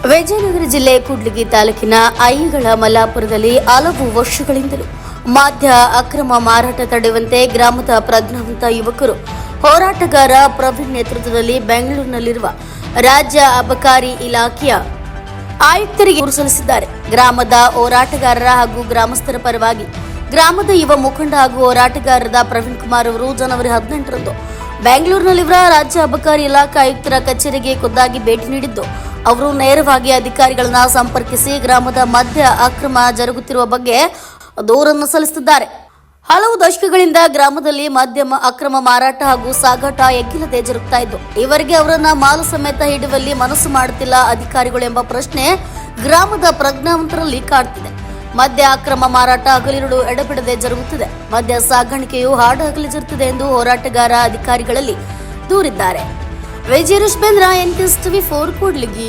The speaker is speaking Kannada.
ವಿಜಯನಗರ ಜಿಲ್ಲೆ ಕೂಡ್ಲಿಗಿ ತಾಲೂಕಿನ ಐಗಳ ಮಲ್ಲಾಪುರದಲ್ಲಿ ಹಲವು ವರ್ಷಗಳಿಂದಲೂ ಮದ್ಯ ಅಕ್ರಮ ಮಾರಾಟ ತಡೆಯುವಂತೆ ಗ್ರಾಮದ ಪ್ರಜ್ಞಾವಂತ ಯುವಕರು ಹೋರಾಟಗಾರ ಪ್ರವೀಣ್ ನೇತೃತ್ವದಲ್ಲಿ ಬೆಂಗಳೂರಿನಲ್ಲಿರುವ ರಾಜ್ಯ ಅಬಕಾರಿ ಇಲಾಖೆಯ ಆಯುಕ್ತರಿಗೆ ದೂರು ಸಲ್ಲಿಸಿದ್ದಾರೆ. ಗ್ರಾಮದ ಹೋರಾಟಗಾರರ ಹಾಗೂ ಗ್ರಾಮಸ್ಥರ ಪರವಾಗಿ ಗ್ರಾಮದ ಯುವ ಮುಖಂಡ ಹಾಗೂ ಹೋರಾಟಗಾರರಾದ ಪ್ರವೀಣ್ ಕುಮಾರ್ ಅವರು ಜನವರಿ 18ರಂದು ಬೆಂಗಳೂರಿನಲ್ಲಿರುವ ರಾಜ್ಯ ಅಬಕಾರಿ ಇಲಾಖೆ ಆಯುಕ್ತರ ಕಚೇರಿಗೆ ಖುದ್ದಾಗಿ ಭೇಟಿ ನೀಡಿದ್ದು, ಅವರು ನೇರವಾಗಿ ಅಧಿಕಾರಿಗಳನ್ನ ಸಂಪರ್ಕಿಸಿ ಗ್ರಾಮದ ಮದ್ಯ ಅಕ್ರಮ ಜರುಗುತ್ತಿರುವ ಬಗ್ಗೆ ದೂರನ್ನು ಸಲ್ಲಿಸಿದ್ದಾರೆ. ಹಲವು ದಶಕಗಳಿಂದ ಗ್ರಾಮದಲ್ಲಿ ಮದ್ಯ ಅಕ್ರಮ ಮಾರಾಟ ಹಾಗೂ ಸಾಗಾಟ ಎಗ್ಗಿಲ್ಲದೆ ಜರುಗುತ್ತಾ ಇದ್ದು, ಇವರಿಗೆ ಅವರನ್ನ ಮಾಲು ಸಮೇತ ಹಿಡಿಯುವಲ್ಲಿ ಮನಸ್ಸು ಮಾಡುತ್ತಿಲ್ಲ ಅಧಿಕಾರಿಗಳು ಎಂಬ ಪ್ರಶ್ನೆ ಗ್ರಾಮದ ಪ್ರಜ್ಞಾವಂತರಲ್ಲಿ ಕಾಡ್ತಿದೆ. ಮದ್ಯ ಅಕ್ರಮ ಮಾರಾಟ ಹಗಲಿರುಳು ಎಡೆಬಿಡದೆ ಜರುಗುತ್ತಿದೆ. ಮದ್ಯ ಸಾಗಾಣಿಕೆಯು ಹಾಡು ಹಗಲು ಜರುಗುತ್ತಿದೆ ಎಂದು ಹೋರಾಟಗಾರ ಅಧಿಕಾರಿಗಳಲ್ಲಿ ದೂರಿದ್ದಾರೆ. ವಿಜಯ ರುಷ್ಬೇಂದ್ರ NKS TV 4 ಕೂಡ್ಲಿಗಿ.